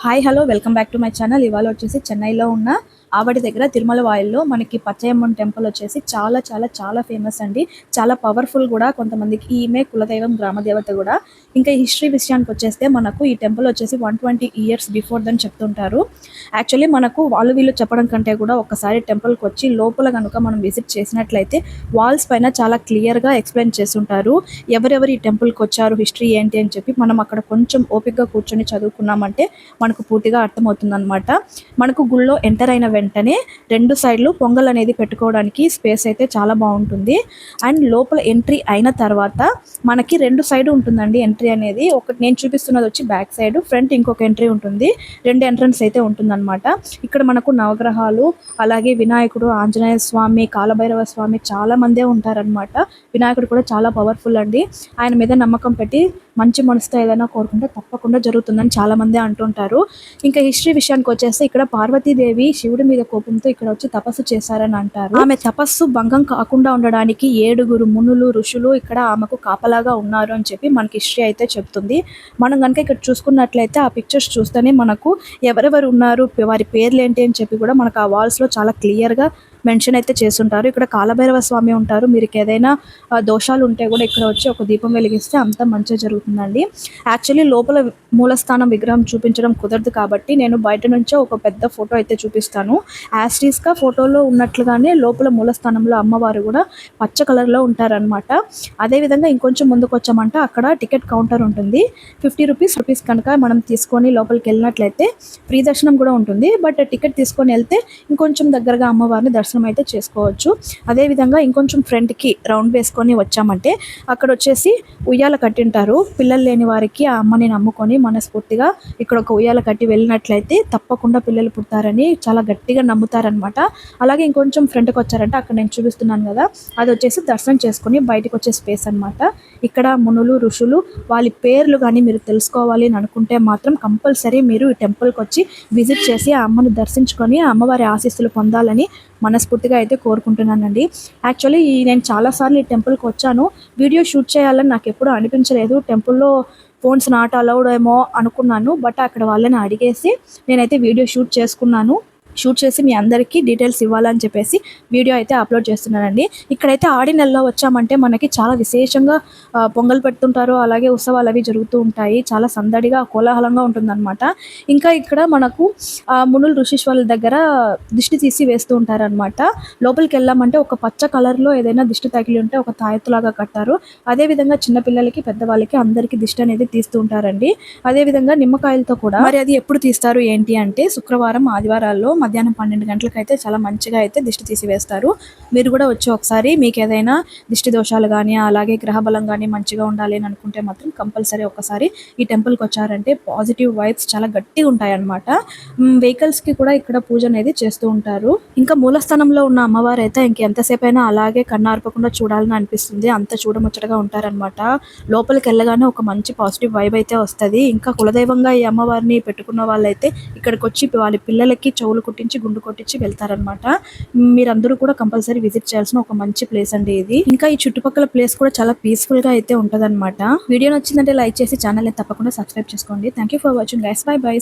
Hi hello welcome back to my channel. ఇవాళ వచ్చేసి చెన్నైలో ఉన్న ఆవడి దగ్గర తిరుమల వాయిల్లో మనకి పచ్చయమ్మన్ టెంపుల్ వచ్చేసి చాలా చాలా చాలా ఫేమస్ అండి. చాలా పవర్ఫుల్ కూడా. కొంతమందికి ఈమె కులదైవం, గ్రామదేవత కూడా. ఇంకా హిస్టరీ విషయానికి వచ్చేస్తే మనకు ఈ టెంపుల్ వచ్చేసి 120 ఇయర్స్ బిఫోర్దని చెప్తుంటారు. యాక్చువల్లీ మనకు వాళ్ళు వీళ్ళు చెప్పడం కంటే కూడా ఒకసారి టెంపుల్కి వచ్చి లోపల కనుక మనం విజిట్ చేసినట్లయితే వాల్స్ పైన చాలా క్లియర్గా ఎక్స్ప్లెయిన్ చేస్తుంటారు. ఎవరెవరు ఈ టెంపుల్కి వచ్చారు, హిస్టరీ ఏంటి అని చెప్పి మనం అక్కడ కొంచెం ఓపికగా కూర్చొని చదువుకున్నామంటే మనకు పూర్తిగా అర్థమవుతుందన్నమాట. మనకు గుళ్ళో ఎంటర్ అయిన వెంటనే రెండు సైడ్లు పొంగల్ అనేది పెట్టుకోవడానికి స్పేస్ అయితే చాలా బాగుంటుంది. అండ్ లోపల ఎంట్రీ అయిన తర్వాత మనకి రెండు సైడ్ ఉంటుందండి ఎంట్రీ అనేది. ఒకటి నేను చూపిస్తున్నది వచ్చి బ్యాక్ సైడ్, ఫ్రంట్ ఇంకొక ఎంట్రీ ఉంటుంది. రెండు ఎంట్రన్స్ అయితే ఉంటుందన్నమాట. ఇక్కడ మనకు నవగ్రహాలు, అలాగే వినాయకుడు, ఆంజనేయ స్వామి, కాలభైరవ స్వామి చాలా మందే ఉంటారనమాట. వినాయకుడు కూడా చాలా పవర్ఫుల్ అండి. ఆయన మీద నమ్మకం పెట్టి మంచి మనసుతో ఏదైనా కోరుకుంటే తప్పకుండా జరుగుతుందని చాలా మంది అంటుంటారు. ఇంకా హిస్టరీ విషయానికి వచ్చేస్తే ఇక్కడ పార్వతీదేవి శివుడి మీద కోపంతో ఇక్కడ వచ్చి తపస్సు చేశారని అంటారు. ఆమె తపస్సు భంగం కాకుండా ఉండడానికి 7 మునులు, ఋషులు ఇక్కడ ఆమెకు కాపలాగా ఉన్నారు అని చెప్పి మనకి హిస్టరీ అయితే చెప్తుంది. మనం కనుక ఇక్కడ చూసుకున్నట్లయితే ఆ పిక్చర్స్ చూస్తేనే మనకు ఎవరెవరు ఉన్నారు, వారి పేర్లు ఏంటి అని చెప్పి కూడా మనకు ఆ వాల్స్ లో చాలా క్లియర్ గా మెన్షన్ అయితే చేస్తుంటారు. ఇక్కడ కాలభైరవ స్వామి ఉంటారు. మీరు ఏదైనా దోషాలు ఉంటే కూడా ఇక్కడ వచ్చి ఒక దీపం వెలిగిస్తే అంతా మంచిగా జరుగుతుందండి. యాక్చువల్లీ లోపల మూలస్థానం విగ్రహం చూపించడం కుదరదు కాబట్టి నేను బయట నుంచే ఒక పెద్ద ఫోటో అయితే చూపిస్తాను. యాస్టీస్గా ఫోటోలో ఉన్నట్లుగానే లోపల మూలస్థానంలో అమ్మవారు కూడా పచ్చ కలర్లో ఉంటారనమాట. అదేవిధంగా ఇంకొంచెం ముందుకు వచ్చామంటే అక్కడ టికెట్ కౌంటర్ ఉంటుంది. 50 రూపీస్ కనుక మనం తీసుకొని లోపలికి వెళ్ళినట్లయితే ఫ్రీ దర్శనం కూడా ఉంటుంది. బట్ టికెట్ తీసుకొని వెళ్తే ఇంకొంచెం దగ్గరగా అమ్మవారిని దర్శనం అయితే చేసుకోవచ్చు. అదేవిధంగా ఇంకొంచెం ఫ్రంట్కి రౌండ్ వేసుకొని వచ్చామంటే అక్కడ వచ్చేసి ఉయ్యాల కట్టింటారు. పిల్లలు లేని వారికి ఆ అమ్మని నమ్ముకొని మనస్ఫూర్తిగా ఇక్కడ ఒక ఉయ్యాల కట్టి వెళ్ళినట్లయితే తప్పకుండా పిల్లలు పుడతారని చాలా గట్టిగా నమ్ముతారనమాట. అలాగే ఇంకొంచెం ఫ్రంట్కి వచ్చారంటే అక్కడ నేను చూపిస్తున్నాను కదా, అది వచ్చేసి దర్శనం చేసుకొని బయటకు వచ్చే స్పేస్ అనమాట. ఇక్కడ మునులు, ఋషులు, వాళ్ళ పేర్లు కానీ మీరు తెలుసుకోవాలి అని అనుకుంటే మాత్రం కంపల్సరీ మీరు ఈ టెంపుల్కి వచ్చి విజిట్ చేసి ఆ అమ్మను దర్శించుకొని ఆ అమ్మవారి ఆశీస్సులు పొందాలని మనస్ఫూర్తిగా అయితే కోరుకుంటున్నానండి. యాక్చువల్లీ నేను చాలాసార్లు ఈ టెంపుల్కి వచ్చాను. వీడియో షూట్ చేయాలని నాకు ఎప్పుడూ అనిపించలేదు. టెంపుల్లో ఫోన్స్ నాట్ అలౌడ్ ఏమో అనుకున్నాను. బట్ అక్కడ వాళ్ళని అడిగేసి నేనైతే వీడియో షూట్ చేసుకున్నాను. షూట్ చేసి మీ అందరికీ డీటెయిల్స్ ఇవ్వాలని చెప్పేసి వీడియో అయితే అప్లోడ్ చేస్తున్నానండి. ఇక్కడైతే ఆడి నెలలో వచ్చామంటే మనకి చాలా విశేషంగా పొంగల్ పెడుతుంటారు. అలాగే ఉత్సవాలు అవి జరుగుతూ ఉంటాయి. చాలా సందడిగా, కోలాహలంగా ఉంటుందన్నమాట. ఇంకా ఇక్కడ మనకు మునులు, ఋషీశ్వరుల దగ్గర దిష్టి తీసి వేస్తూ ఉంటారనమాట. లోపలికి వెళ్ళామంటే ఒక పచ్చ కలర్లో ఏదైనా దిష్టి తగిలి ఉంటే ఒక తాయెత్తులాగా కట్టారు. అదేవిధంగా చిన్నపిల్లలకి, పెద్దవాళ్ళకి అందరికీ దిష్టి అనేది తీస్తూ ఉంటారండి. అదేవిధంగా నిమ్మకాయలతో కూడా. మరి అది ఎప్పుడు తీస్తారు ఏంటి అంటే శుక్రవారం, ఆదివారాల్లో మధ్యాహ్నం 12 గంటలకు అయితే చాలా మంచిగా అయితే దిష్టి తీసివేస్తారు. మీరు కూడా వచ్చి ఒకసారి మీకు ఏదైనా దిష్టి దోషాలు కానీ, అలాగే గ్రహబలం కానీ మంచిగా ఉండాలి అని అనుకుంటే మాత్రం కంపల్సరీ ఒకసారి ఈ టెంపుల్కి వచ్చారంటే పాజిటివ్ వైబ్స్ చాలా గట్టిగా ఉంటాయన్నమాట. వెహికల్స్కి కూడా ఇక్కడ పూజ అనేది చేస్తూ ఉంటారు. ఇంకా మూలస్థానంలో ఉన్న అమ్మవారు అయితే ఇంకెంతసేపు అయినా అలాగే కన్నార్పకుండా చూడాలని అనిపిస్తుంది. అంత చూడముచ్చటగా ఉంటారనమాట. లోపలికి వెళ్ళగానే ఒక మంచి పాజిటివ్ వైబ్ అయితే వస్తుంది. ఇంకా కులదైవంగా ఈ అమ్మవారిని పెట్టుకున్న వాళ్ళైతే ఇక్కడికి వచ్చి వాళ్ళ పిల్లలకి చెవులు కుట్టించి, గుండు కొట్టించి వెళ్తారనమాట. మీరందరూ కూడా కంపల్సరీ విజిట్ చేయాల్సిన ఒక మంచి ప్లేస్ అండి ఇది. ఇంకా ఈ చుట్టుపక్కల ప్లేస్ కూడా చాలా పీస్ఫుల్ గా అయితే ఉంటదన్నమాట. వీడియో నచ్చిందంటే లైక్ చేసి ఛానల్ ని తప్పకుండా సబ్స్క్రైబ్ చేసుకోండి. Thank you for watching guys. By by.